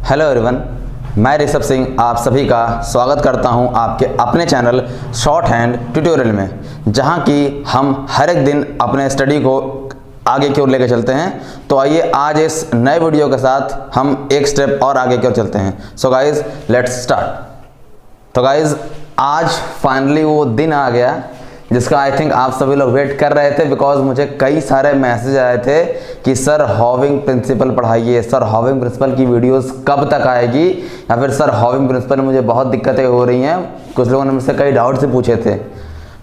Hello everyone, मैं ऋषभ सिंह आप सभी का स्वागत करता हूं आपके अपने चैनल शॉर्ट हैंड ट्यूटोरियल में, जहां कि हम हर एक दिन अपने स्टडी को आगे की ओर लेकर चलते हैं। तो आइए आज इस नए वीडियो के साथ हम एक स्टेप और आगे की ओर चलते हैं। So guys let's start. तो गाइज आज फाइनली वो दिन आ गया जिसका आई थिंक आप सभी लोग वेट कर रहे थे, बिकॉज मुझे कई सारे मैसेज आए थे कि सर हॉविंग प्रिंसिपल पढ़ाइए, सर हॉविंग प्रिंसिपल की वीडियोस कब तक आएगी, या फिर सर हॉविंग प्रिंसिपल में मुझे बहुत दिक्कतें हो रही हैं। कुछ लोगों ने मुझसे कई डाउट से पूछे थे,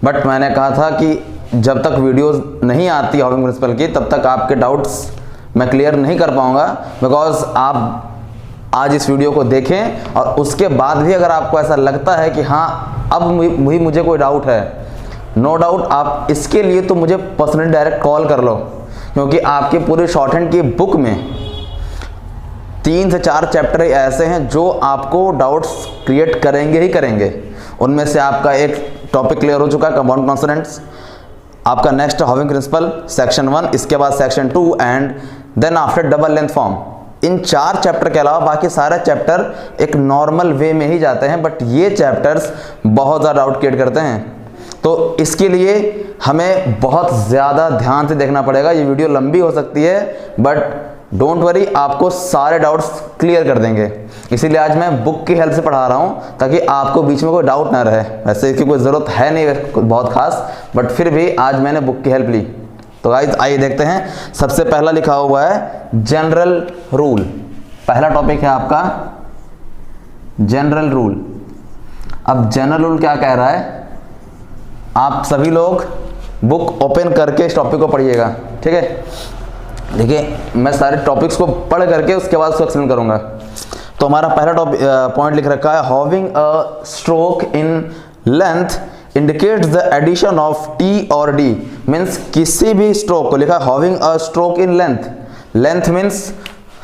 बट मैंने कहा था कि जब तक वीडियोस नहीं आती हॉविंग प्रिंसिपल की तब तक आपके डाउट्स मैं क्लियर नहीं कर पाऊँगा। बिकॉज आप आज इस वीडियो को देखें और उसके बाद भी अगर आपको ऐसा लगता है कि हाँ अब मुझे कोई डाउट है, नो डाउट आप इसके लिए तो मुझे पर्सनली डायरेक्ट कॉल कर लो, क्योंकि आपके पूरे शॉर्ट हैंड की बुक में 3 से 4 चैप्टर ऐसे हैं जो आपको डाउट्स क्रिएट करेंगे ही करेंगे। उनमें से आपका एक टॉपिक क्लियर हो चुका है, कंपाउंड कॉन्सोनेंट्स, आपका नेक्स्ट हॉविंग प्रिंसिपल सेक्शन 1, इसके बाद section 2 and then after double length form. In 4 chapter के अलावा बाकी सारे चैप्टर एक नॉर्मल वे में ही जाते हैं, बट ये चैप्टर्स बहुत ज़्यादा डाउट क्रिएट करते हैं। तो इसके लिए हमें बहुत ज़्यादा ध्यान से देखना पड़ेगा। ये वीडियो लंबी हो सकती है, बट डोंट वरी, आपको सारे डाउट्स क्लियर कर देंगे। इसीलिए आज मैं बुक की हेल्प से पढ़ा रहा हूँ ताकि आपको बीच में कोई डाउट ना रहे। वैसे इसकी कोई ज़रूरत है नहीं बहुत खास, बट फिर भी आज मैंने बुक की हेल्प ली। तो गाइस आइए देखते हैं। सबसे पहला लिखा हुआ है जनरल रूल। पहला टॉपिक है आपका जनरल रूल। अब जनरल रूल क्या कह रहा है, आप सभी लोग बुक ओपन करके इस टॉपिक को पढ़िएगा, ठीक है। देखिए मैं सारे टॉपिक्स को पढ़ करके उसके बाद उसको एक्सप्लेन करूंगा। तो हमारा पहला पॉइंट लिख रखा है, having a stroke in length indicates the addition of T और डी। मीन्स किसी भी स्ट्रोक को लिखा है having a stroke in length. Length means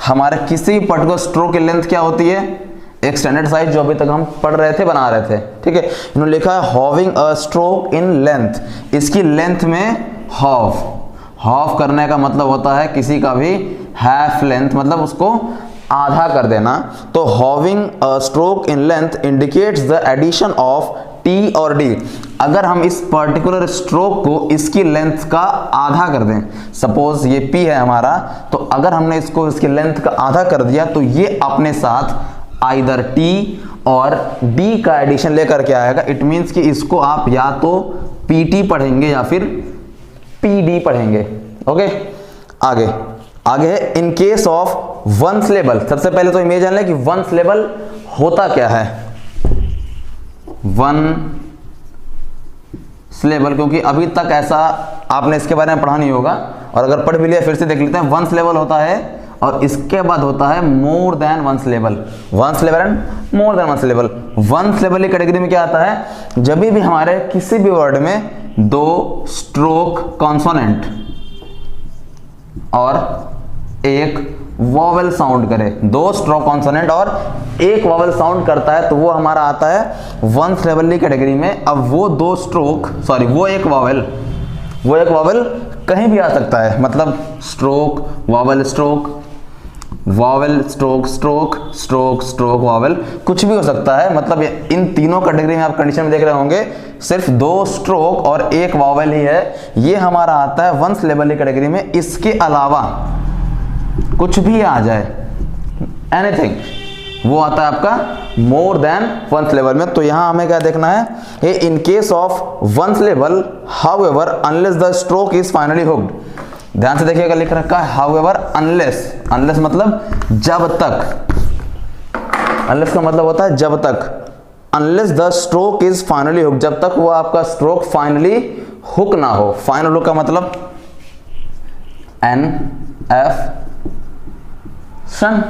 हमारे किसी पर्टिकुलर स्ट्रोक की लेंथ क्या होती है, एक स्टैंडर्ड साइज जो अभी तक हम पढ़ रहे थे, बना रहे थे, ठीक है। इन्होंने लिखा है having a stroke in length. इसकी लेंथ में हॉव करने का मतलब होता है किसी का भी हाफ लेंथ, मतलब उसको आधा कर देना। तो having a stroke in length indicates the addition of T और डी। अगर हम इस पर्टिकुलर स्ट्रोक को इसकी लेंथ का आधा कर दें, सपोज ये पी है हमारा, तो अगर हमने इसको इसकी लेंथ का आधा कर दिया तो ये अपने साथ आइदर टी और डी का एडिशन लेकर के आएगा। इट मीन्स कि इसको आप या तो पीटी पढ़ेंगे या फिर पीडी पढ़ेंगे। ओके, आगे है इन केस ऑफ वन सिलेबल। सबसे पहले तो इमेज जान लें कि वन सिलेबल होता क्या है। वन सिलेबल, क्योंकि अभी तक ऐसा आपने इसके बारे में पढ़ा नहीं होगा, और अगर पढ़ भी लिया फिर से देख लेते हैं। वन सिलेबल होता है और इसके बाद होता है more than one syllable. One syllable and more than one syllable. One syllable की कैटेगरी में क्या आता है, जब भी हमारे किसी भी वर्ड में 2 स्ट्रोक कॉन्सोनेंट और एक वॉवेल साउंड करे, 2 स्ट्रोक कॉन्सोनेंट और एक वॉवेल साउंड करता है, तो वो हमारा आता है वन सिलेबल की कैटेगरी में। अब वो 2 स्ट्रोक वो एक वॉवेल कहीं भी आ सकता है, मतलब stroke vowel stroke, vowel stroke stroke, stroke stroke vowel, कुछ भी हो सकता है। मतलब इन तीनों कैटेगरी में आप कंडीशन में देख रहे होंगे सिर्फ 2 स्ट्रोक और एक वॉवेल ही है, ये हमारा आता है वन सिलेबल की कैटेगरी में। इसके अलावा कुछ भी आ जाए, एनीथिंग, वो आता है आपका मोर देन वन सिलेबल में। तो यहां हमें क्या देखना है, इन case of one syllable however unless the stroke is finally hooked. ध्यान से देखिएगा, लिख रखा है हाउएवर अनलेस मतलब जब तक, अनलेस का मतलब होता है जब तक, unless the stroke is finally hook, जब तक वो आपका स्ट्रोक फाइनली हुक ना हो। फाइनल हुक का मतलब एन एफ शन,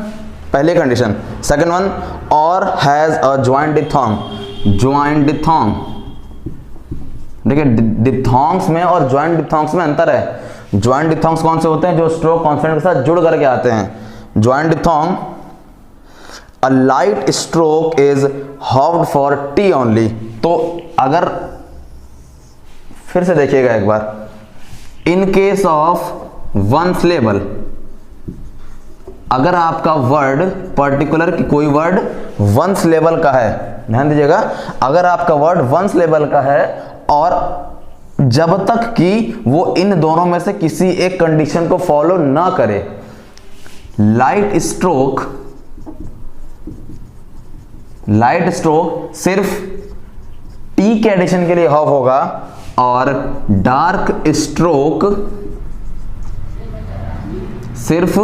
पहली कंडीशन। सेकंड वन, और हैज अ ज्वाइंट डिथोंग। देखिए डिथोंग्स में और ज्वाइंट डिथोंग्स में अंतर है। ज्वाइंट डिथोंग्स कौन से होते हैं, जो स्ट्रोक कॉन्सोनेंट के साथ जुड़ करके आते हैं। Joint diphthong, a light stroke is halved for T only. तो अगर फिर से देखिएगा एक बार, in case of one syllable अगर आपका वर्ड पर्टिकुलर की कोई वर्ड वंस लेवल का है, ध्यान दीजिएगा, अगर आपका वर्ड वंस लेवल का है और जब तक कि वो इन दोनों में से किसी एक कंडीशन को फॉलो ना करे, लाइट स्ट्रोक सिर्फ टी के एडिशन के लिए हॉफ होगा और डार्क स्ट्रोक सिर्फ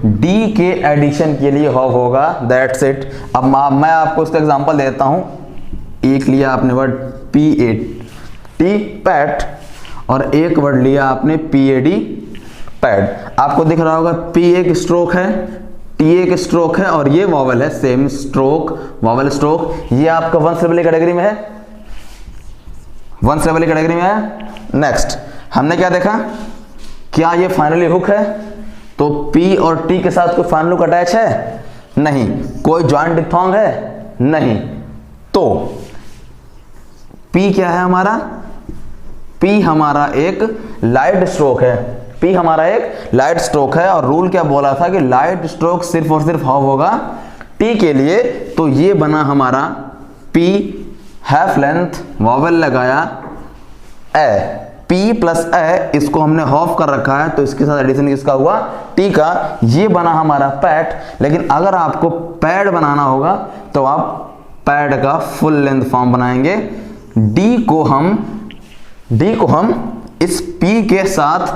डी के एडिशन के लिए हॉफ होगा। That's it. अब मैं आपको इसका एग्जांपल देता हूं। एक लिया आपने वर्ड PAT पैट और एक वर्ड लिया आपने PAD पैड। आपको दिख रहा होगा P एक स्ट्रोक है, T एक स्ट्रोक है और ये वॉवल है, सेम स्ट्रोक वॉवल स्ट्रोक। ये आपका वंस लेवल की कैटेगरी में है, वंस लेवल की कैटेगरी में है। नेक्स्ट हमने क्या देखा, क्या ये फाइनली हुक है? तो P और T के साथ कोई फाइनल हुक अटैच है? नहीं। कोई जॉइंट डिफथोंग है? नहीं। तो P क्या है हमारा? P हमारा एक लाइट स्ट्रोक है, P हमारा एक लाइट स्ट्रोक है। और रूल क्या बोला था कि लाइट स्ट्रोक सिर्फ और सिर्फ हॉफ होगा T के लिए। तो ये बना हमारा P, हाफ लेंथ वॉवेल लगाया ए, P प्लस ए, इसको हमने हॉफ कर रखा है तो इसके साथ एडिशन किसका हुआ? T का। ये बना हमारा पैट। लेकिन अगर आपको पैड बनाना होगा तो आप पैड का फुल लेंथ फॉर्म बनाएंगे। D को हम इस P के साथ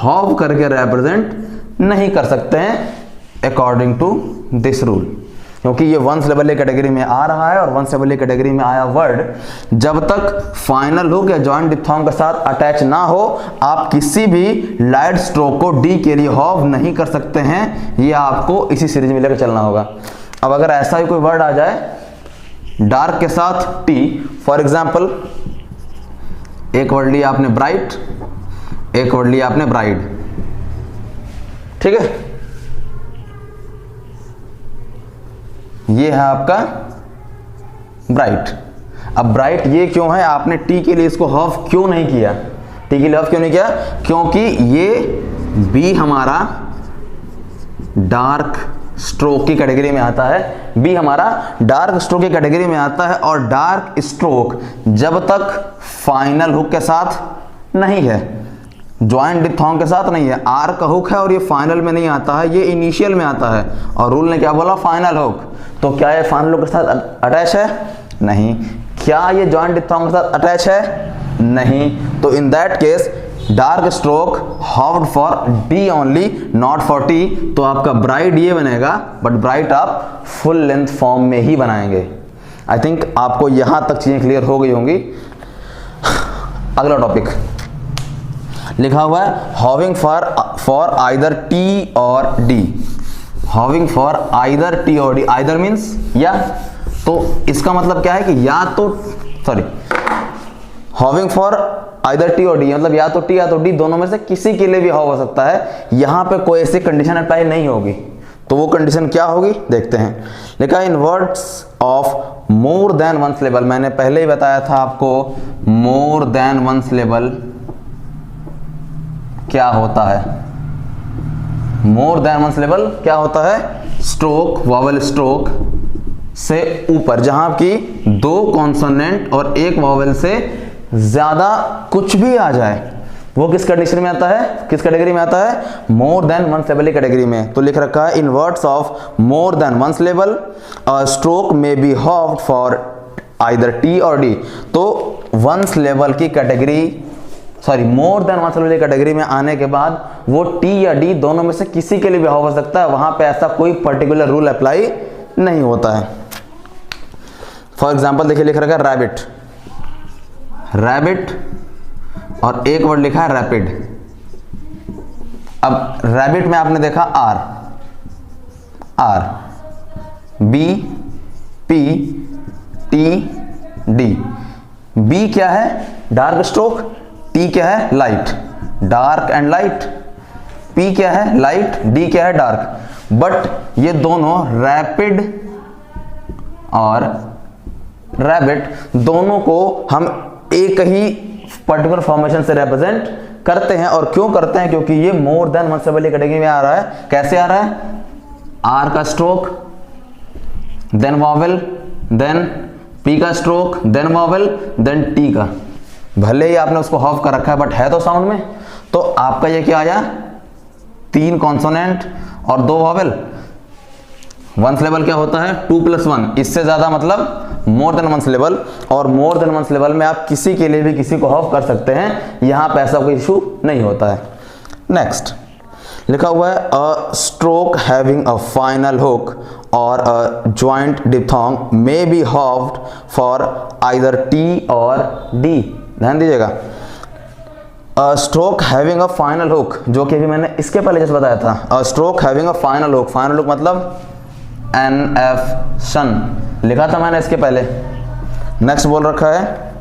हॉफ करके रिप्रेजेंट नहीं कर सकते हैं अकॉर्डिंग टू दिस रूल, क्योंकि ये वंस लेवल की कैटेगरी में आ रहा है और वंस लेवल की कैटेगरी में आया वर्ड जब तक फाइनल हुक या जॉइंट डिफथोंग के साथ अटैच ना हो, आप किसी भी लाइट स्ट्रोक को डी के लिए हॉफ नहीं कर सकते हैं। ये आपको इसी सीरीज में लेकर चलना होगा। अब अगर ऐसा ही कोई वर्ड आ जाए डार्क के साथ टी, फॉर एग्जाम्पल एक वर्ड लिया आपने ब्राइट, एक वर्ड लिया आपने ब्राइड, ठीक है। ये है आपका ब्राइट। अब ब्राइट ये क्यों है? आपने टी के लिए इसको हॉफ क्यों नहीं किया? टी के लिए हॉफ क्यों नहीं किया? क्योंकि ये बी हमारा डार्क स्ट्रोक की कैटेगरी में आता है, बी हमारा डार्क स्ट्रोक की कैटेगरी में आता है। और डार्क स्ट्रोक जब तक फाइनल हुक के साथ नहीं है, जॉइंट डिफथोंग के साथ नहीं है, आर का हुक है और ये फाइनल में नहीं आता है, ये इनिशियल में आता है। और रूल ने क्या बोला? Final hook. तो क्या ये फाइनल हुक के साथ अटैच है? नहीं। क्या ये जॉइंट डिफथोंग के साथ अटैच है? नहीं। तो in that case dark stroke halved for D only, not for T. तो आपका ब्राइट ये बनेगा, बट ब्राइट आप फुल लेंथ फॉर्म में ही बनाएंगे। आई थिंक आपको यहां तक चीजें क्लियर हो गई होंगी। अगला टॉपिक लिखा हुआ है हॉविंग फॉर आइदर टी और डी। हॉविंग फॉर आइदर टी और डी, आइदर मीन्स या। तो इसका मतलब क्या है कि या तो हॉविंग फॉर आइदर टी और डी मतलब या तो टी या तो डी, दोनों में से किसी के लिए भी हॉव हो सकता है। यहां पे कोई ऐसी कंडीशन अप्लाई नहीं होगी। तो वो कंडीशन क्या होगी देखते हैं। लिखा in words of more than one level, मैंने पहले ही बताया था आपको मोर देन वन लेवल क्या होता है। मोर देन वन लेवल क्या होता है? स्ट्रोक वॉवेल स्ट्रोक से ऊपर, जहां की दो कॉन्सोनेंट और एक वॉवेल से ज्यादा कुछ भी आ जाए, वो किस कंडीशन में आता है? किस कैटेगरी में आता है? मोर देन वन लेवल की कैटेगरी में। तो लिख रखा है in words of more than one level stroke में be halved for either T और डी। तो वंस लेवल की category more than one level की कैटेगरी में आने के बाद वो टी या डी दोनों में से किसी के लिए भी हो सकता है। वहां पे ऐसा कोई पर्टिकुलर रूल अप्लाई नहीं होता है। फॉर एग्जाम्पल देखिए लिख रखा है रैबिट, रैबिट और एक वर्ड लिखा है रैपिड। अब रैबिट में आपने देखा R, B, P, T, D. B क्या है? Dark stroke. टी क्या है? Light, dark and light. P क्या है? लाइट। डी क्या है? डार्क। बट ये दोनों रैपिड और रैबिट दोनों को हम एक ही पर्टिकुलर फॉर्मेशन से रिप्रेजेंट करते हैं। और क्यों करते हैं? क्योंकि ये मोर देन वन लेवल की कैटेगरी में आ रहा है। कैसे आ रहा है? आर का stroke, then vowel, then P का stroke, then vowel, then T का। भले ही आपने उसको हॉफ कर रखा है बट है तो साउंड में। तो आपका ये क्या आया, 3 कॉन्सोनेंट और 2 वॉवेल। वन सिलेबल क्या होता है 2 + 1, इससे ज्यादा मतलब मोर देन वन सिलेबल। और मोर देन वन सिलेबल में आप किसी के लिए भी किसी को हॉफ कर सकते हैं, यहां पे ऐसा कोई इशू नहीं होता है। नेक्स्ट लिखा हुआ है a stroke having a final hook और a joint diphthong may be halved for either T और डी। ध्यान दीजिएगा, stroke having a final hook, जो कि अभी मैंने इसके पहले जैसे बताया था, stroke having a final hook. Final hook मतलब NF शन लिखा था मैंने इसके पहले। नेक्स्ट बोल रखा है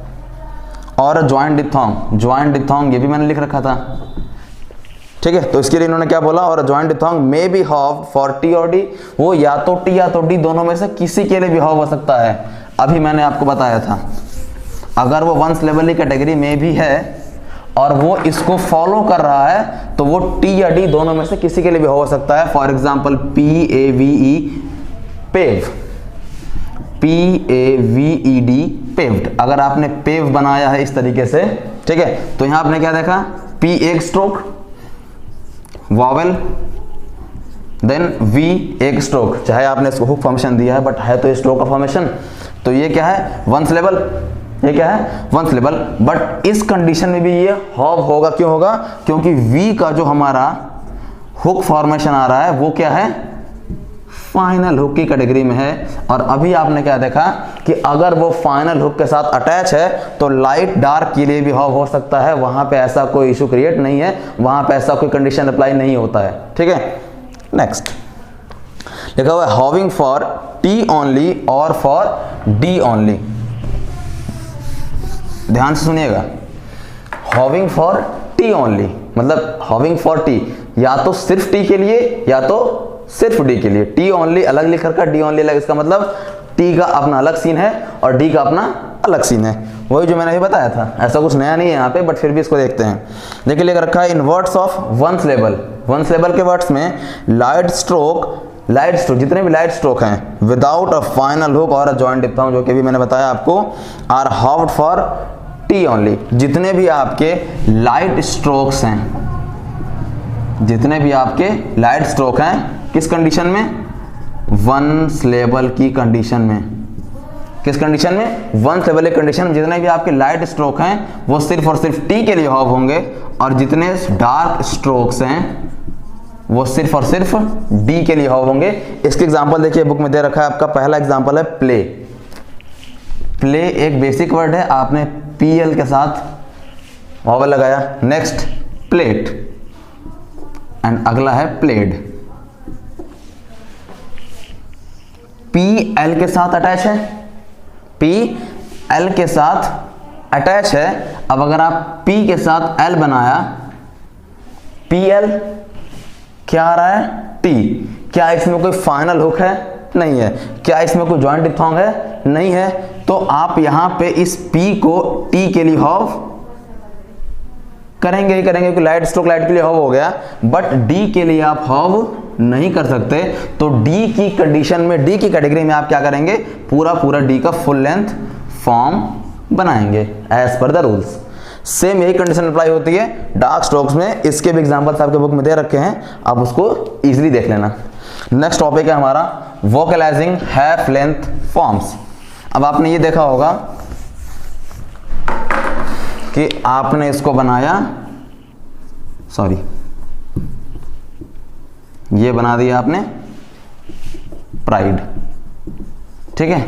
और जॉइंट डिप्थोंग, जॉइंट डिप्थोंग ये भी मैंने लिख रखा था, ठीक है। तो इसके लिए इन्होंने क्या बोला, और joint diphthong may be half for T और डी, वो या तो टी या तो डी दोनों में से किसी के लिए भी हॉफ हो सकता है। अभी मैंने आपको बताया था अगर वो वन सिलेबल की कैटेगरी में भी है और वो इसको फॉलो कर रहा है तो वो टी या डी दोनों में से किसी के लिए भी हो सकता है। For example PAVE pave, PAVED paved. अगर आपने पेव बनाया है इस तरीके से, ठीक है, तो यहां आपने क्या देखा, P एक स्ट्रोक, वॉवेल, देन V एक स्ट्रोक। चाहे आपने इसको हुक फॉर्मेशन दिया है बट है तो स्ट्रोक का फॉर्मेशन। तो ये क्या है वन सिलेबल, ये क्या है वन सिलेबल। बट इस कंडीशन में भी ये हॉफ होगा। क्यों होगा, क्योंकि V का जो हमारा हुक फॉर्मेशन आ रहा है वो क्या है, फाइनल हुक की कैटेगरी में है। और अभी आपने क्या देखा कि अगर वो फाइनल हुक के साथ अटैच है तो लाइट डार्क के लिए भी हॉफ हो सकता है। वहां पे ऐसा कोई इशू क्रिएट नहीं है, वहां पे ऐसा कोई कंडीशन अप्लाई नहीं होता है, ठीक है। नेक्स्ट लिखा हुआ है हॉविंग फॉर टी ओनली और फॉर डी ओनली। ध्यान से सुनिएगा, हॉविंग फॉर टी ओनली मतलब हॉविंग फॉर टी, या तो सिर्फ टी के लिए या तो सिर्फ डी के लिए। टी ओनली अलग लिख रखा, डी ओनली अलग। इसका मतलब टी का अपना अलग सीन है और डी का अपना अलग सीन है। वही जो मैंने अभी बताया था, ऐसा कुछ नया नहीं है यहाँ पे, बट फिर भी इसको देखते हैं। देखिए लिख रखा है in words of one syllable, one syllable के वर्ड्स में लाइट स्ट्रोक जितने भी लाइट स्ट्रोक हैं विदाउट अ फाइनल हुक और अ जॉइंट डिप्थोंग, जो कि भी मैंने बताया आपको, आर हॉफ्ड फॉर टी ओनली। जितने भी आपके लाइट स्ट्रोक्स हैं, जितने भी आपके लाइट स्ट्रोक हैं, किस कंडीशन में, वन सिलेबल की कंडीशन में। किस कंडीशन में, वन सिलेबल की कंडीशन में जितने भी आपके लाइट स्ट्रोक हैं वो सिर्फ और सिर्फ टी के लिए हॉफ होंगे, और जितने डार्क स्ट्रोक्स हैं वो सिर्फ और सिर्फ डी के लिए हॉफ होंगे। इसके एग्जांपल देखिए बुक में दे रखा है आपका। पहला एग्जांपल है प्ले। प्ले एक बेसिक वर्ड है, आपने PL के साथ वॉवेल लगाया। नेक्स्ट प्लेट, एंड अगला है प्लेड। PL के साथ अटैच है, PL के साथ अटैच है। अब अगर आप P के साथ L बनाया, PL क्या आ रहा है, T। क्या इसमें कोई फाइनल हुक है, नहीं है। क्या इसमें कोई जॉइंट डिप्थोंग है, नहीं है। तो आप यहां पे इस P को T के लिए हॉफ करेंगे ही करेंगे, क्योंकि लाइट स्ट्रोक लाइट के लिए हॉफ हो गया, बट D के लिए आप हॉफ नहीं कर सकते। तो D की कंडीशन में, D की कैटेगरी में आप क्या करेंगे, पूरा D का फुल लेंथ फॉर्म बनाएंगे as per the rules. Same यही कंडीशन अप्लाई होती है डार्क स्ट्रोक्स में। इसके भी एग्जांपल्स आपके बुक में दे रखे हैं, आप उसको इजीली देख लेना। नेक्स्ट टॉपिक है हमारा वोकलाइजिंग हाफ लेंथ फॉर्म्स। अब आपने ये देखा होगा कि आपने इसको बनाया, सॉरी ये बना दिया आपने प्राइड, ठीक है,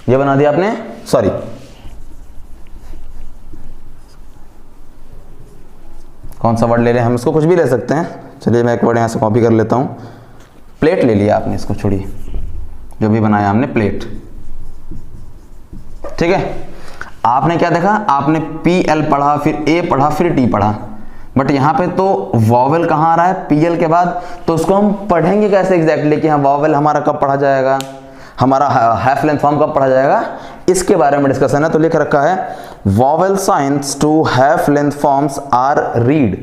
ये बना दिया आपने, सॉरी कौन सा वर्ड ले रहे हैं हम, इसको कुछ भी ले सकते हैं। चलिए मैं एक वर्ड यहां से कॉपी कर लेता हूं। प्लेट ले लिया आपने, इसको छोड़िए, जो भी बनाया हमने प्लेट, ठीक है। आपने क्या देखा, आपने PL पढ़ा, फिर A पढ़ा, फिर T पढ़ा, बट यहां पे तो वॉवेल कहां आ रहा है, PL के बाद। तो उसको हम पढ़ेंगे कैसे एग्जैक्टली कि हाँ वॉवेल हमारा कब पढ़ा जाएगा, हमारा हाफ लेंथ फॉर्म कब पढ़ा जाएगा, इसके बारे में डिस्कशन है। तो लिख रखा है vowel signs to half length forms are read.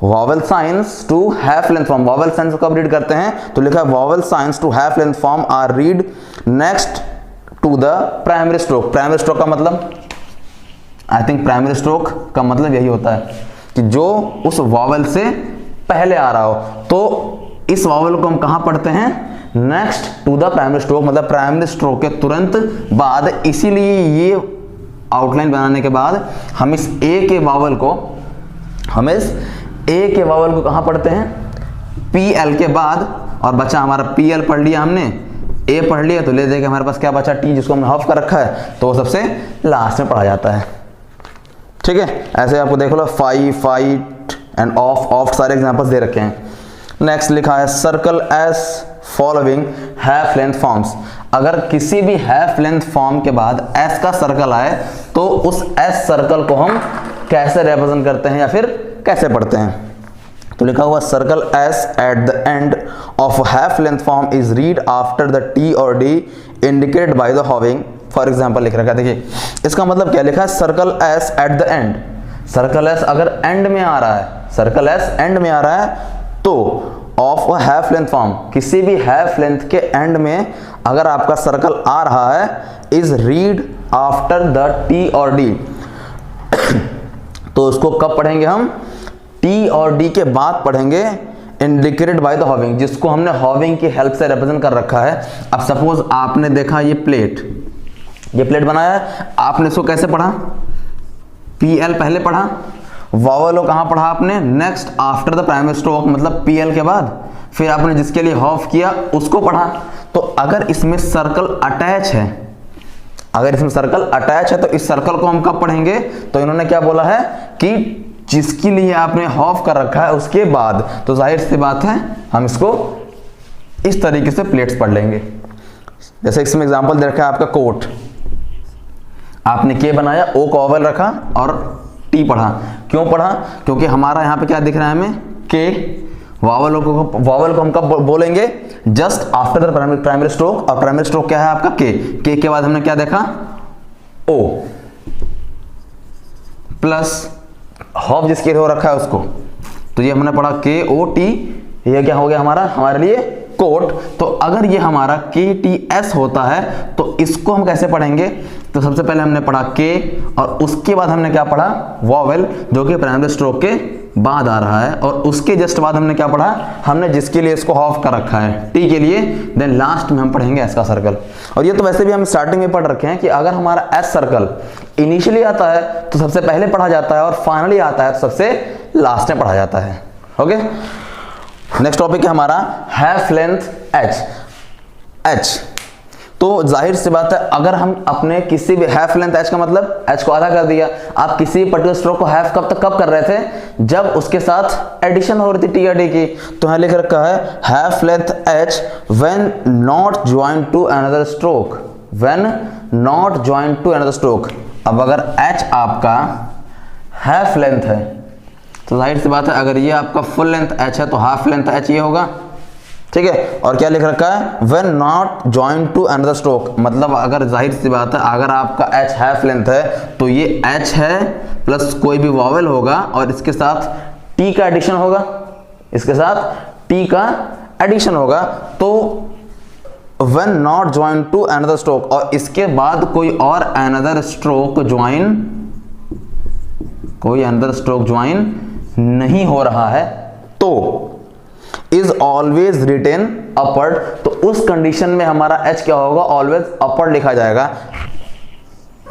Vowel signs to half length form, vowel signs कब रीड करते हैं, तो लिखा है vowel signs to half length form are read next to the primary stroke. Primary stroke का मतलब, I think primary stroke का मतलब यही होता है कि जो उस वॉवेल से पहले आ रहा हो, तो इस वॉवेल को हम कहां पढ़ते हैं, next to the primary stroke, मतलब प्राइमरी स्ट्रोक के तुरंत बाद। इसीलिए ये आउटलाइन बनाने के बाद हम इस ए के वॉवेल को कहां पढ़ते हैं, पी एल के बाद, और बचा हमारा पी एल पढ़ लिया हमने, ए पढ़ लिया, तो ले जाके हमारे पास क्या बचा, टी, जिसको हमने हाफ कर रखा है, तो वो सबसे लास्ट में पढ़ा जाता है। ठीक है, ऐसे आपको देख लो, फाइट एंड ऑफ सारे एग्जांपल्स दे रखे हैं। नेक्स्ट लिखा है circle S following half length forms. अगर किसी भी हैफ लेंथ फॉर्म के बाद एस का सर्कल आए तो उस एस सर्कल को हम कैसे रिप्रेजेंट करते हैं या फिर कैसे पढ़ते हैं, तो लिखा हुआ circle S at the end of half length form is read after the T और D indicated by the halving. For example लिख रखा है, देखिए इसका मतलब क्या लिखा है, circle S at the end. Circle S अगर एंड में आ रहा है, सर्कल एस एंड में आ रहा है, तो of a half length form, किसी भी हैफ लेंथ के एंड में अगर आपका सर्कल आ रहा है, is read after the T और डी, तो उसको कब पढ़ेंगे हम, टी और डी के बाद पढ़ेंगे, इंडिकेटेड बाय द होविंग, जिसको हमने होविंग की हेल्प से रिप्रेजेंट कर रखा है। अब सपोज आपने देखा ये प्लेट बनाया है, आपने इसको कैसे पढ़ा, पी एल पहले पढ़ा, वॉवेल को कहां पढ़ा आपने, next after the primary stroke, मतलब पी एल के बाद, फिर आपने जिसके लिए हाफ किया उसको पढ़ा। तो अगर इसमें सर्कल अटैच है, तो इस सर्कल को हम कब पढ़ेंगे, तो इन्होंने क्या बोला है कि जिसके लिए आपने हाफ कर रखा है उसके बाद, तो जाहिर सी बात है हम इसको इस तरीके से प्लेट्स पढ़ लेंगे। जैसे इसमें एग्जांपल दे रखा है आपका कोट, आपने के बनाया, ओ को वॉवेल रखा और टी पढ़ा। क्यों पढ़ा, क्योंकि हमारा यहाँ पे क्या दिख रहा है हमें, के, वॉवेल को हम कब बोलेंगे, just after the primary stroke, और प्राइमरी स्ट्रोक क्या है आपका के के बाद हमने क्या देखा, ओ प्लस हाफ जिसके हो रखा है उसको, तो ये हमने पढ़ा के ओ टी, ये क्या हो गया हमारे लिए कोट। तो अगर ये हमारा के टी एस होता है तो इसको हम कैसे पढ़ेंगे, तो सबसे पहले हमने पढ़ा के, और उसके बाद हमने क्या पढ़ा, वॉवेल, जो कि प्राइमरी स्ट्रोक के बाद आ रहा है, और उसके जस्ट बाद हमने क्या पढ़ा, हमने जिसके लिए इसको हाफ कर रखा है टी के लिए, देन लास्ट में हम पढ़ेंगे एस का सर्कल। और ये तो वैसे भी हम स्टार्टिंग में पढ़ रखे हैं कि अगर हमारा एस सर्कल इनिशियली आता है तो सबसे पहले पढ़ा जाता है, और फाइनली आता है तो सबसे लास्ट में पढ़ा जाता है। ओके, नेक्स्ट टॉपिक है हमारा हैफ लेंथ एच। तो जाहिर सी बात है, अगर हम अपने किसी भी हैफ लेंथ एच का मतलब एच को आधा कर दिया, आप किसी पर्टिकुलर स्ट्रोक को हैफ कब कर रहे थे, जब उसके साथ एडिशन हो रही थी टी या डी की। तो यहां लिख रखा है half length H when not join to another stroke, when not join to another stroke. अब अगर एच आपका हैफ लेंथ है तो जाहिर सी बात है, अगर ये आपका फुल लेंथ एच है तो हाफ लेंथ एच ये होगा, ठीक है। और क्या लिख रखा है, when not join to another stroke, मतलब अगर जाहिर सी बात है अगर आपका एच हैफ लेंथ है तो ये एच है प्लस कोई भी वॉवेल होगा और इसके साथ टी का एडिशन होगा, तो when not join to another stroke, और इसके बाद कोई और अनदर स्ट्रोक ज्वाइन नहीं हो रहा है, तो इज ऑलवेज रिटेन अपवर्ड, तो उस कंडीशन में हमारा एच क्या होगा, ऑलवेज अपवर्ड लिखा जाएगा।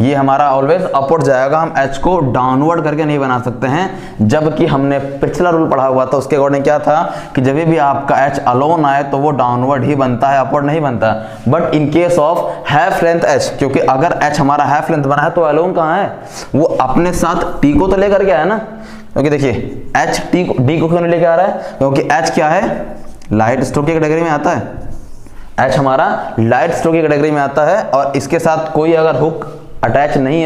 ये हमारा ऑलवेज अपवर्ड जाएगा, हम एच को डाउनवर्ड करके नहीं बना सकते हैं। जबकि हमने पिछला रूल पढ़ा हुआ था, उसके अकॉर्डिंग क्या था कि जब भी आपका एच अलोन आए तो वो डाउनवर्ड ही बनता है, अपवर्ड नहीं बनता। But in case of half length H, क्योंकि अगर एच हमारा हैफ लेंथ बना है तो अलोन कहाँ है, वो अपने साथ टी को तो लेकर के आया ना, क्योंकि देखिए एच टी को डी को क्यों नहीं लेके आ रहा है, क्योंकि एच क्या है, लाइट स्ट्रोक की कैटेगरी में आता है। एच हमारा लाइट स्ट्रोक की कैटेगरी में आता है, और इसके साथ कोई अगर हुक अटैच नहीं है,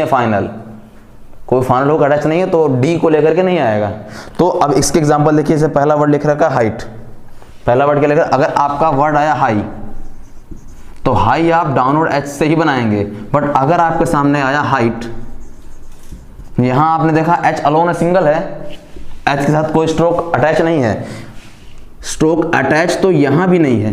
कोई फाइनल हुक अटैच नहीं है, तो डी को लेकर के नहीं आएगा। तो अब इसके एग्जांपल देखिए, जैसे पहला वर्ड लिख रखा है हाइट, पहला वर्ड क्या लिखा, अगर आपका वर्ड आया हाई तो हाई आप डाउनवर्ड एच से ही बनाएंगे। बट अगर आपके सामने आया हाइट, यहां आपने देखा एच अलोन है, सिंगल है, एच के साथ कोई स्ट्रोक अटैच नहीं है, स्ट्रोक अटैच तो यहां भी नहीं है,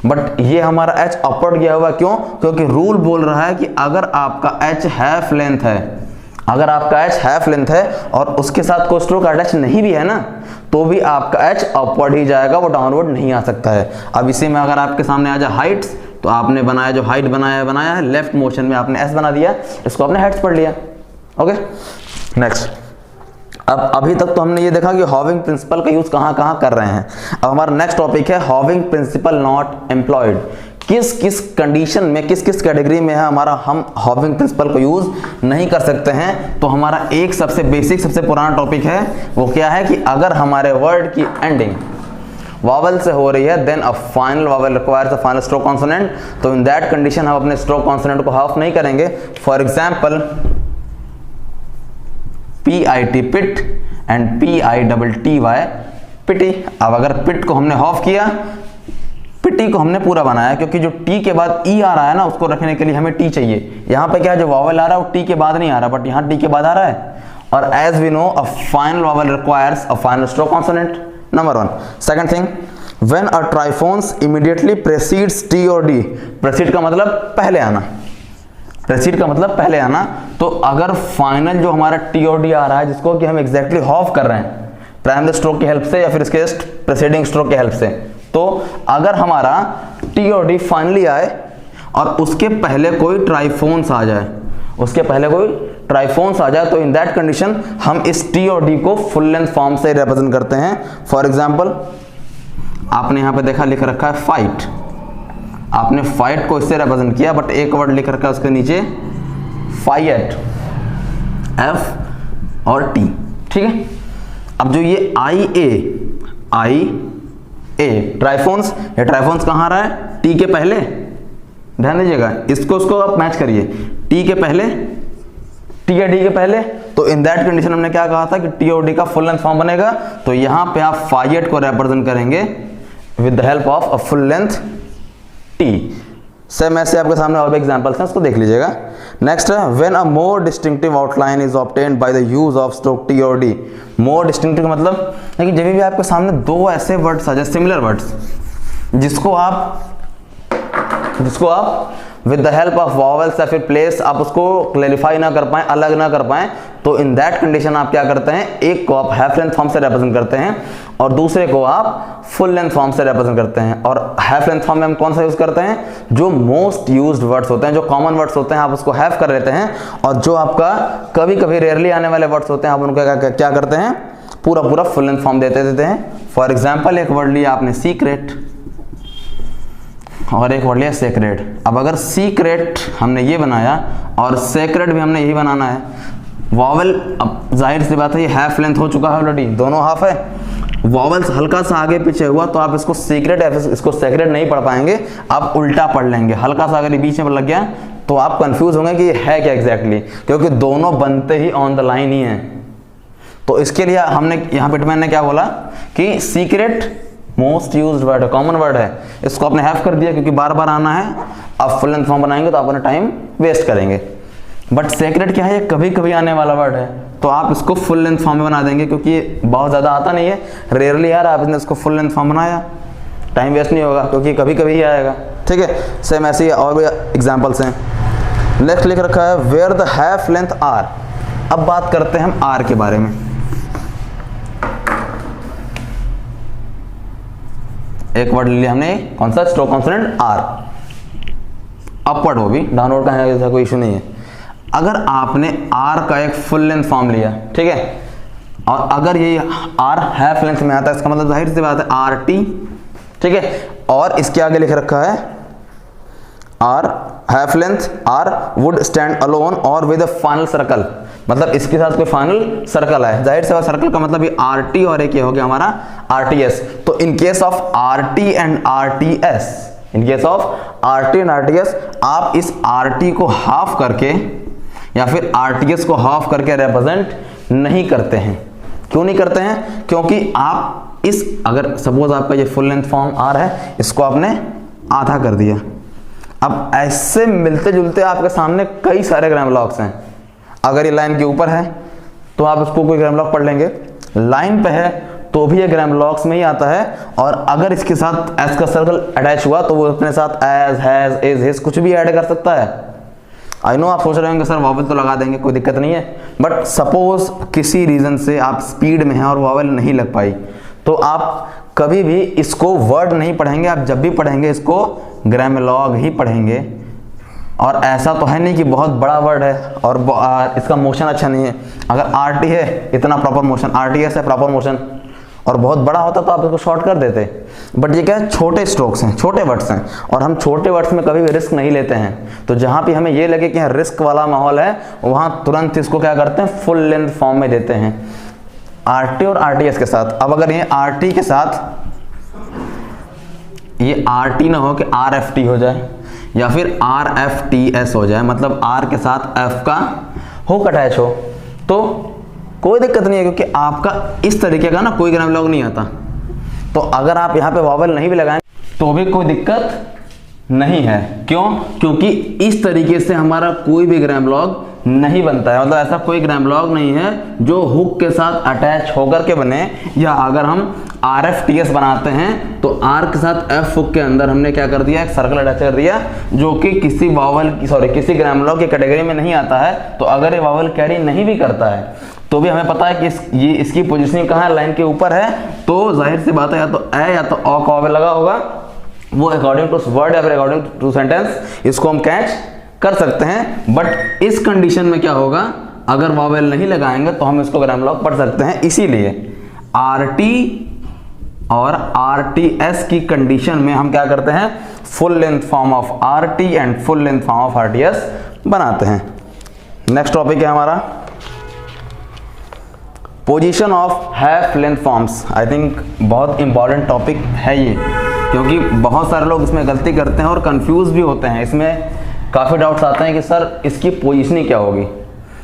बट ये हमारा एच अपवर्ड गया हुआ, क्यों? क्योंकि रूल बोल रहा है कि अगर आपका एच हाफ लेंथ है, अगर आपका एच हाफ लेंथ है और उसके साथ कोई स्ट्रोक अटैच नहीं भी है ना, तो भी आपका एच अपवर्ड ही जाएगा, वो डाउनवर्ड नहीं आ सकता है। अब इसी में अगर आपके सामने आ जाए हाइट्स, तो आपने बनाया जो हाइट बनाया है, लेफ्ट मोशन में आपने एस बना दिया, इसको आपने हेड्स पढ़ लिया। Okay, next. अब अभी तक तो हमने ये देखा कि हॉविंग प्रिंसिपल का यूज कहां कहां कर रहे हैं। अब हमारा नेक्स्ट टॉपिक है हॉविंग प्रिंसिपल नॉट एम्प्लॉयड। किस किस कंडीशन में, किस किस कैटेगरी में है हमारा हम हॉविंग प्रिंसिपल को यूज नहीं कर सकते हैं। तो हमारा एक सबसे बेसिक, सबसे पुराना टॉपिक है, वो क्या है कि अगर हमारे वर्ड की एंडिंग वॉवल से हो रही है, then a final vowel requires a final stroke consonant. तो इन दैट कंडीशन हम अपने स्ट्रोक कॉन्सोनेंट को हाफ नहीं करेंगे। For example PIT pit and PITTY pity. अब अगर पिट को हमने हाफ किया, पिटी को हमने पूरा बनाया, क्योंकि जो टी के बाद ई आ रहा है ना, उसको रखने के लिए हमें टी चाहिए। यहाँ पे क्या है, जो वॉवल आ रहा है वो टी के बाद नहीं आ रहा, बट यहाँ टी के बाद आ रहा है। और as we know a final vowel requires a final stroke consonant, number 1। Second thing, when a triphones immediately precedes T और डी। प्रेसीड का मतलब पहले आना, प्रेसीड का मतलब पहले आना। तो अगर फाइनल जो हमारा टी और डी आ रहा है, जिसको कि हम एग्जैक्टली हाफ कर रहे हैं प्राइमरी स्ट्रोक की हेल्प से या फिर इसके प्रेसीडिंग स्ट्रोक की हेल्प से, तो अगर हमारा टी और डी फाइनली आए और उसके पहले कोई ट्राइफोन्स आ जाए, उसके पहले कोई ट्राइफोन्स आ जाए, तो इन दैट कंडीशन हम इस टी और डी को फुल लेंथ फॉर्म से रिप्रेजेंट करते हैं। फॉर एग्जांपल आपने यहां पे देखा लिख रखा है फाइट, आपने फाइट को इससे रिप्रेजेंट किया, बट एक वर्ड लिख रखा है उसके नीचे फाइट, एफ और टी, ठीक है। अब जो ये आई ए ट्राइफोन्स, ये ट्राइफोन्स कहाँ आ रहा है, टी के पहले, ध्यान दीजिएगा, इसको उसको आप मैच करिए, टी के पहले, टी या डी के पहले। तो इन दैट कंडीशन हमने क्या कहा था कि टी और डी का फुल लेंथ फॉर्म बनेगा। तो यहां पे आप फाइट को रिप्रेजेंट करेंगे with the help of a full length T. Same ऐसे आपके सामने और भी एग्जांपल्स हैं, उसको देख लीजिएगा। नेक्स्ट है when a more distinctive outline is obtained by the use of stroke T और डी। मोर डिस्टिंक्टिव मतलब है कि जब भी आपके सामने दो ऐसे वर्ड्स आ जाए, सिमिलर वर्ड्स, जिसको आप with the help of vowels या फिर प्लेस आप उसको क्लैरिफाई ना कर पाए, अलग ना कर पाए, तो इन दैट कंडीशन आप क्या करते हैं, एक को आप हाफ लेंथ फॉर्म से रिप्रेजेंट करते हैं और दूसरे को आप फुल लेंथ फॉर्म से रिप्रेजेंट करते हैं। और हाफ लेंथ फॉर्म में हम कौन सा यूज करते हैं, जो मोस्ट यूज्ड वर्ड्स होते हैं, जो कॉमन वर्ड्स होते हैं, आप उसको हाफ कर लेते हैं। और जो आपका कभी कभी रेयरली आने वाले वर्ड्स होते हैं, आप उनको क्या करते हैं, पूरा फुल लेंथ फॉर्म देते हैं। फॉर एग्जाम्पल एक वर्ड लिया आपने सीक्रेट और एक वर्ड लिया सेक्रेट। अब अगर सीक्रेट हमने ये बनाया और सेक्रेट भी हमने यही बनाना है, वॉवल, अब जाहिर सी बात है ये हाफ लेंथ हो चुका है ऑलरेडी, दोनों हाफ है, वॉवल्स हल्का सा आगे पीछे हुआ तो आप इसको सीक्रेट इसको सेक्रेट नहीं पढ़ पाएंगे, आप उल्टा पढ़ लेंगे। हल्का सा अगर ये बीच में लग गया तो आप कंफ्यूज होंगे कि ये है क्या एग्जैक्टली, क्योंकि दोनों बनते ही ऑन द लाइन ही हैं। तो इसके लिए हमने यहाँ पिटमैन ने क्या बोला कि सीक्रेट मोस्ट यूज्ड वर्ड है, कॉमन वर्ड है, इसको आपने हैव कर दिया क्योंकि बार बार आना है। आप फुल लेंथ फॉर्म बनाएंगे तो आप अपना टाइम वेस्ट करेंगे। बट सेक्रेट क्या है, ये कभी कभी आने वाला वर्ड है, तो आप इसको फुल लेंथ फॉर्म में बना देंगे क्योंकि ये बहुत ज़्यादा आता नहीं है, रेयरली यार आपने इसको फुल लेंथ फॉर्म बनाया, टाइम वेस्ट नहीं होगा क्योंकि कभी कभी ही आएगा, ठीक है। सेम ऐसे ही और भी एग्जाम्पल्स हैं। नेक्स्ट लिख रखा है where the half length are. अब बात करते हैं हम आर के बारे में। एक वर्ड लिया हमने, कौन सा, स्ट्रोक कॉन्सोनेंट आर, अपवर्ड हो भी, डाउनवर्ड का है, ऐसा कोई इशू नहीं है। अगर आपने आर का एक फुल लेंथ फॉर्म लिया, ठीक है, और अगर ये आर हाफ लेंथ में आता है, इसका मतलब जाहिर सी बात है आर टी, ठीक है, और इसके आगे लिख रखा है R half length, R would stand alone और विद अ फाइनल सर्कल, मतलब इसके साथ कोई फाइनल सर्कल है, जाहिर से सर्कल का मतलब ये आर टी और एक ये हो गया हमारा आर टी एस। तो in case of R T and R T S, in case of R T and R T S, आप इस आर टी को हाफ करके या फिर आर टी एस को हाफ करके रिप्रेजेंट नहीं करते हैं। क्यों नहीं करते हैं, क्योंकि आप इस, अगर सपोज आपका ये फुल लेंथ फॉर्म आर है, इसको आपने आधा कर दिया। अब ऐसे मिलते जुलते आपके सामने कई सारे ग्राम ब्लॉक्स हैं। अगर ये लाइन के ऊपर है तो आप इसको कोई ग्राम ब्लॉक पढ़ लेंगे, लाइन पे है तो भी ये ग्रामोलॉग्स में ही आता है, और अगर इसके साथ एस का सर्कल अटैच हुआ तो वो अपने साथ एज, हैज, इज, हिज कुछ भी ऐड कर सकता है। आई नो आप सोच रहे होंगे सर वॉवेल तो लगा देंगे, कोई दिक्कत नहीं है, बट सपोज किसी रीज़न से आप स्पीड में हैं और वॉवेल नहीं लग पाई, तो आप कभी भी इसको वर्ड नहीं पढ़ेंगे, आप जब भी पढ़ेंगे इसको ग्रामोलॉग ही पढ़ेंगे। और ऐसा तो है नहीं कि बहुत बड़ा वर्ड है और इसका मोशन अच्छा नहीं है। अगर आरटी है इतना प्रॉपर मोशन, आरटीएस है प्रॉपर मोशन, और बहुत बड़ा होता तो आप इसको शॉर्ट कर देते। बट ये क्या है, छोटे स्ट्रोक्स हैं, छोटे वर्ड्स हैं, और हम छोटे वर्ड्स में कभी भी रिस्क नहीं लेते हैं। तो जहाँ पे हमें ये लगे कि यहाँ रिस्क वाला माहौल है, वहाँ तुरंत इसको क्या करते हैं, फुल लेंथ फॉर्म में देते हैं आरटी और आरटीएस के साथ। अब अगर ये आरटी के साथ ये आरटी ना हो कि आरएफटी हो जाए या फिर आरएफटीएस हो जाए, मतलब आर के साथ एफ का हुक अटैच हो, तो कोई दिक्कत नहीं है, क्योंकि आपका इस तरीके का ना कोई ग्रामोलॉग नहीं आता। तो अगर आप यहाँ पे वॉवेल नहीं भी लगाएं तो भी कोई दिक्कत नहीं है। क्यों? क्योंकि इस तरीके से हमारा कोई भी ग्रामोलॉग नहीं बनता है, मतलब ऐसा कोई ग्रामोलॉग नहीं है जो हुक के साथ अटैच होकर के बने। या अगर हम RFTS बनाते हैं तो R के साथ F हुक के अंदर हमने क्या कर दिया, एक सर्कल अटैच कर दिया, जो कि किसी वॉवेल किसी ग्रामोलॉग की कैटेगरी में नहीं आता है। तो अगर ये वॉवेल कैरी नहीं भी करता है तो भी हमें पता है कि ये इसकी पोजीशनिंग कहाँ है, लाइन के ऊपर है, तो जाहिर सी बात है या तो ए या तो ऑ का वॉवेल लगा होगा, वो अकॉर्डिंग टू वर्ड या फिर अकॉर्डिंग टू सेंटेंस इसको हम कैच कर सकते हैं। बट इस कंडीशन में क्या होगा, अगर वॉवेल नहीं लगाएंगे तो हम इसको ग्रामोलॉग पढ़ सकते हैं। इसीलिए आरटी और आरटीएस की कंडीशन में हम क्या करते हैं, full length form of RT and full length form of RTS बनाते हैं। नेक्स्ट टॉपिक है हमारा position of half length forms. I think बहुत इंपॉर्टेंट टॉपिक है ये, क्योंकि बहुत सारे लोग इसमें गलती करते हैं और कंफ्यूज भी होते हैं। इसमें काफ़ी डाउट्स आते हैं कि सर इसकी पोजीशनिंग क्या होगी,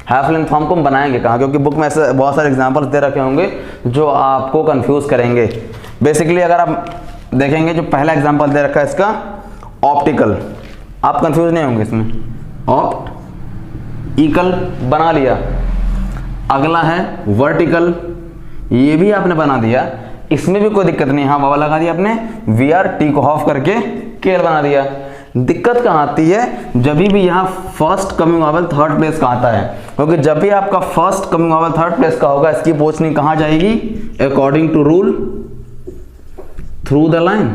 हाफ लेंथ फॉर्म को हम बनाएंगे कहाँ, क्योंकि बुक में ऐसे बहुत सारे एग्जांपल्स दे रखे होंगे जो आपको कंफ्यूज करेंगे। बेसिकली अगर आप देखेंगे जो पहला एग्जांपल दे रखा है इसका ऑप्टिकल, आप कंफ्यूज नहीं होंगे इसमें, ऑप्टिकल बना लिया। अगला है वर्टिकल, ये भी आपने बना दिया, इसमें भी कोई दिक्कत नहीं, हाँ वॉवेल लगा दिया आपने, VRT को ऑफ करके केयर बना दिया। दिक्कत कहाँ आती है, जब भी यहाँ first coming vowel third place का आता है, क्योंकि जब भी आपका first coming vowel third place का होगा इसकी पोजीशनिंग कहाँ जाएगी, according to rule through the line.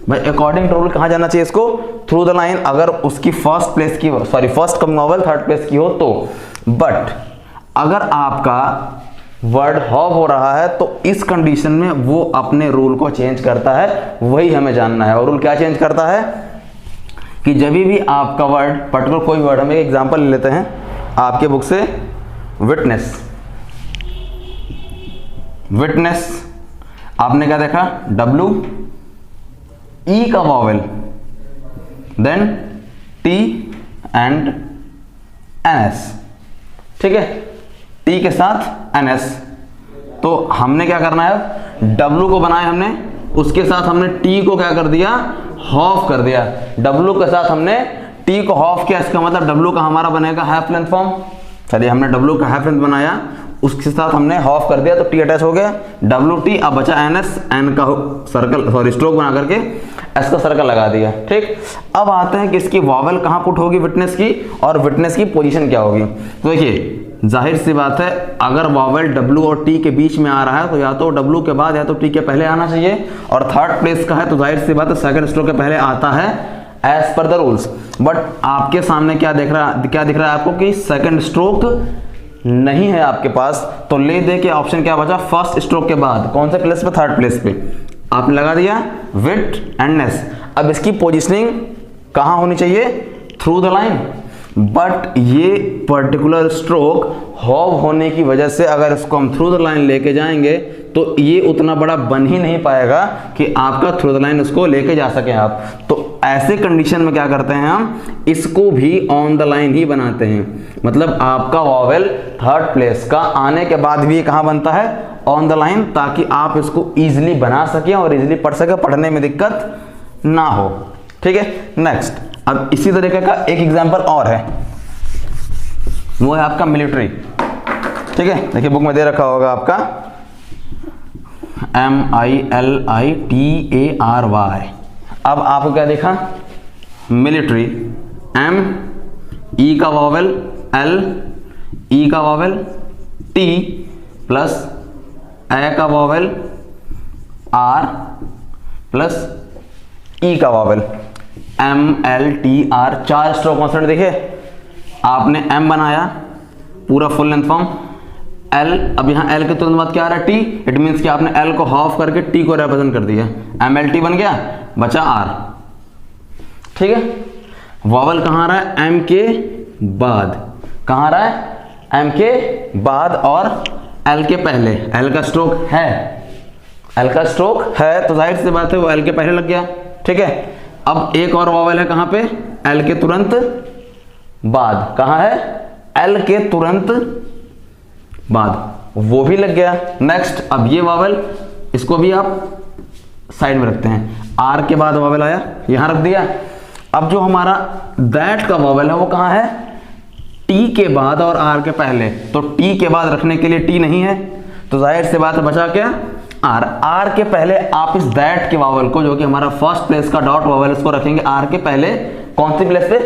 भाई अकॉर्डिंग टू रूल कहाँ जाना चाहिए इसको, थ्रू द लाइन, अगर उसकी first coming vowel third place की हो तो। बट अगर आपका वर्ड हॉव हो रहा है तो इस कंडीशन में वो अपने रूल को चेंज करता है, वही हमें जानना है। और रूल क्या चेंज करता है कि जब भी आपका वर्ड पर्टिकुलर कोई वर्ड, हम एक एग्जांपल ले लेते हैं आपके बुक से, विटनेस। विटनेस आपने क्या देखा, W E का vowel, then T and NS, ठीक है, T के साथ NS। तो हमने क्या करना है, W को बनाया हमने, उसके साथ हमने T को क्या कर दिया, हाफ कर दिया। W के साथ हमने T को हाफ किया, इसका मतलब W का हमारा बनेगा हाफ लेंथ फॉर्म। चलिए हमने W का हाफ लेंथ बनाया, उसके साथ हमने हाफ कर दिया तो T अटैच हो गया, WT। अब बचा NS, N का सर्कल स्ट्रोक बना करके S का सर्कल लगा दिया, ठीक। अब आते हैं कि इसकी वॉवेल कहाँ पुट होगी विटनेस की, और विटनेस की पोजीशन क्या होगी। तो देखिए जाहिर सी बात है, अगर वॉवेल W और T के बीच में आ रहा है तो या तो W के बाद या तो T के पहले आना चाहिए, और थर्ड प्लेस का है तो जाहिर सी बात है सेकंड स्ट्रोक के पहले आता है as per the rules. But आपके सामने क्या दिख रहा है आपको कि सेकंड स्ट्रोक नहीं है आपके पास, तो ले दे के ऑप्शन क्या बचा, फर्स्ट स्ट्रोक के बाद कौन से प्लेस पे, थर्ड प्लेस पे आपने लगा दिया विट एंड नेस। अब इसकी पोजीशनिंग कहाँ होनी चाहिए, थ्रू द लाइन। बट ये पर्टिकुलर स्ट्रोक हॉव होने की वजह से अगर इसको हम थ्रू द लाइन लेके जाएंगे तो ये उतना बड़ा बन ही नहीं पाएगा कि आपका थ्रू द लाइन उसको लेके जा सके आप। तो ऐसे कंडीशन में क्या करते हैं, हम इसको भी ऑन द लाइन ही बनाते हैं। मतलब आपका वॉवेल थर्ड प्लेस का आने के बाद भी कहाँ बनता है, ऑन द लाइन, ताकि आप इसको इजीली बना सकें और इजीली पढ़ सके, पढ़ने में दिक्कत ना हो, ठीक है। नेक्स्ट, अब इसी तरीके का एक एग्जांपल और है, वो है आपका मिलिट्री, ठीक है, देखिए बुक में दे रखा होगा आपका MILITARY। अब आपको क्या देखा, मिलिट्री, M, E का वॉवेल L, E का वॉवेल T प्लस A का वॉवेल R प्लस E का वॉवेल MLTR। 4 स्ट्रोक कॉन्स्टेंट देखिए, आपने M बनाया पूरा फुल लेंथ फॉर्म, L, अब यहाँ L के तुरंत बाद क्या आ रहा है T, इट मीन्स कि आपने L को हाफ करके T को रिप्रेजेंट कर दिया, MLT बन गया, बचा R। ठीक है, वॉवल कहाँ आ रहा है, M के बाद, कहाँ आ रहा है, M के बाद और L के पहले। L का स्ट्रोक है, L का स्ट्रोक है तो जाहिर सी बात है वो L के पहले लग गया। ठीक है, अब एक और वॉवल है कहाँ पे, L के तुरंत बाद, कहाँ है, L के तुरंत बाद, वो भी लग गया। नेक्स्ट, अब ये वॉवल, इसको भी आप साइड में रखते हैं, R के बाद वॉवल आया, यहां रख दिया। अब जो हमारा दैट का वॉवल है वो कहां है, T के बाद और R के पहले, तो T के बाद रखने के लिए T नहीं है तो जाहिर सी बात है बचा क्या, R। R के पहले आप इस दैट के वॉवल को, जो कि हमारा फर्स्ट प्लेस का डॉट वॉवल, इसको रखेंगे R के पहले, कौन सी प्लेस पे,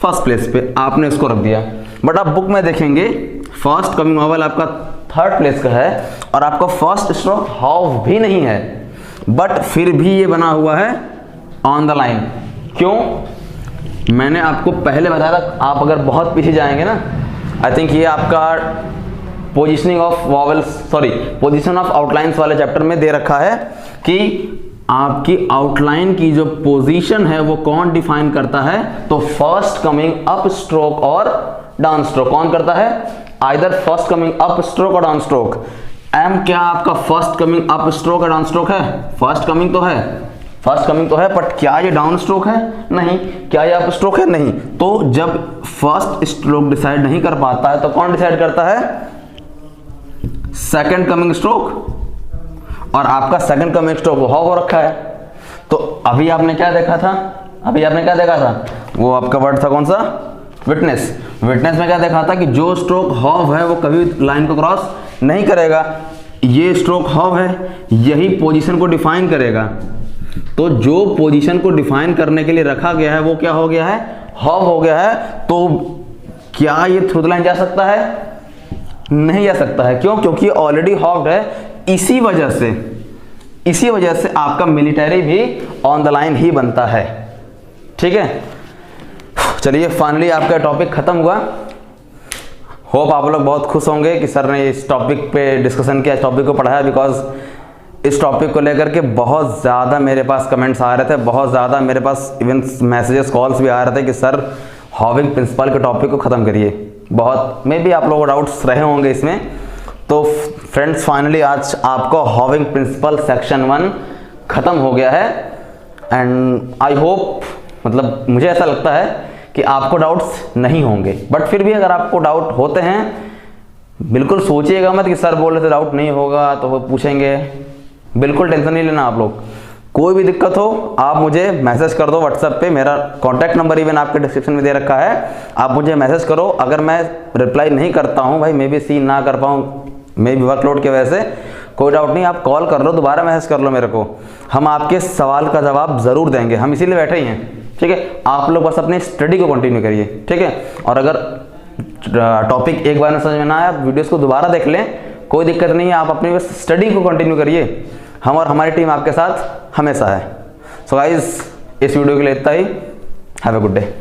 फर्स्ट प्लेस पे, आपने इसको रख दिया। बट आप बुक में देखेंगे फर्स्ट कमिंग वॉवल आपका थर्ड प्लेस का है और आपका फर्स्ट स्ट्रोक हाफ भी नहीं है, बट फिर भी ये बना हुआ है ऑन द लाइन। क्यों, मैंने आपको पहले बताया था, आप अगर बहुत पीछे जाएंगे ना, आई थिंक ये आपका positioning of vowels, sorry position of outlines वाले चैप्टर में दे रखा है कि आपकी आउटलाइन की जो पोजीशन है वो कौन डिफाइन करता है, तो फर्स्ट कमिंग अप स्ट्रोक और डाउन स्ट्रोक कौन करता है, either first coming up stroke और डाउन स्ट्रोक। एम क्या आपका फर्स्ट कमिंग अप स्ट्रोक और डाउन स्ट्रोक है, फर्स्ट कमिंग तो है, फर्स्ट कमिंग तो है, बट क्या ये डाउन स्ट्रोक है, नहीं। क्या ये अप स्ट्रोक है, नहीं। तो जब फर्स्ट स्ट्रोक डिसाइड नहीं कर पाता है तो कौन डिसाइड करता है, सेकंड कमिंग स्ट्रोक, और आपका सेकंड कमिंग स्ट्रोक हाफ हो रखा है। तो अभी आपने क्या देखा था, अभी आपने क्या देखा था, वो आपका वर्ड था कौन सा, विटनेस। विटनेस में क्या देखा था कि जो स्ट्रोक हाफ है वो कभी लाइन को क्रॉस नहीं करेगा, ये स्ट्रोक हाफ है, यही पोजीशन को डिफाइन करेगा। तो जो पोजीशन को डिफाइन करने के लिए रखा गया है वो क्या हो गया है, हाफ हो गया है। तो क्या ये थ्रू द लाइन जा सकता है, नहीं जा सकता है। क्यों, क्योंकि ऑलरेडी हाफ्ड है। इसी वजह से आपका मिलिट्री भी ऑन द लाइन ही बनता है। ठीक है, चलिए फाइनली आपका टॉपिक खत्म हुआ। होप आप लोग बहुत खुश होंगे कि सर ने इस टॉपिक पे डिस्कशन किया, इस टॉपिक को पढ़ाया, बिकॉज इस टॉपिक को लेकर के बहुत ज़्यादा मेरे पास कमेंट्स आ रहे थे, बहुत ज़्यादा मेरे पास इवन मैसेजेस कॉल्स भी आ रहे थे कि सर हॉविंग प्रिंसिपल के टॉपिक को ख़त्म करिए। बहुत मे भी आप लोगों को डाउट्स रहे होंगे इसमें। तो फ्रेंड्स फाइनली आज आपको हॉविंग प्रिंसिपल सेक्शन 1 ख़त्म हो गया है। एंड आई होप, मतलब मुझे ऐसा लगता है कि आपको डाउट्स नहीं होंगे, बट फिर भी अगर आपको डाउट होते हैं बिल्कुल सोचिएगा मत कि सर बोल रहे थे डाउट नहीं होगा तो वो पूछेंगे, बिल्कुल टेंशन नहीं लेना आप लोग। कोई भी दिक्कत हो आप मुझे मैसेज कर दो व्हाट्सएप पे, मेरा कॉन्टैक्ट नंबर इवन आपके डिस्क्रिप्शन में दे रखा है, आप मुझे मैसेज करो। अगर मैं रिप्लाई नहीं करता हूँ भाई, मे बी सीन ना कर पाऊँ, मे बी वर्कलोड की वजह से, कोई डाउट नहीं, आप कॉल कर लो, दोबारा मैसेज कर लो मेरे को, हम आपके सवाल का जवाब ज़रूर देंगे, हम इसीलिए बैठे ही हैं। ठीक है, आप लोग बस अपने स्टडी को कंटिन्यू करिए। ठीक है, और अगर टॉपिक एक बार में समझ में ना आया, वीडियोस को दोबारा देख लें, कोई दिक्कत नहीं है, आप अपनी बस स्टडी को कंटिन्यू करिए, हम और हमारी टीम आपके साथ हमेशा है। सो गाइस, इस वीडियो के लिए इतना ही। Have a good day.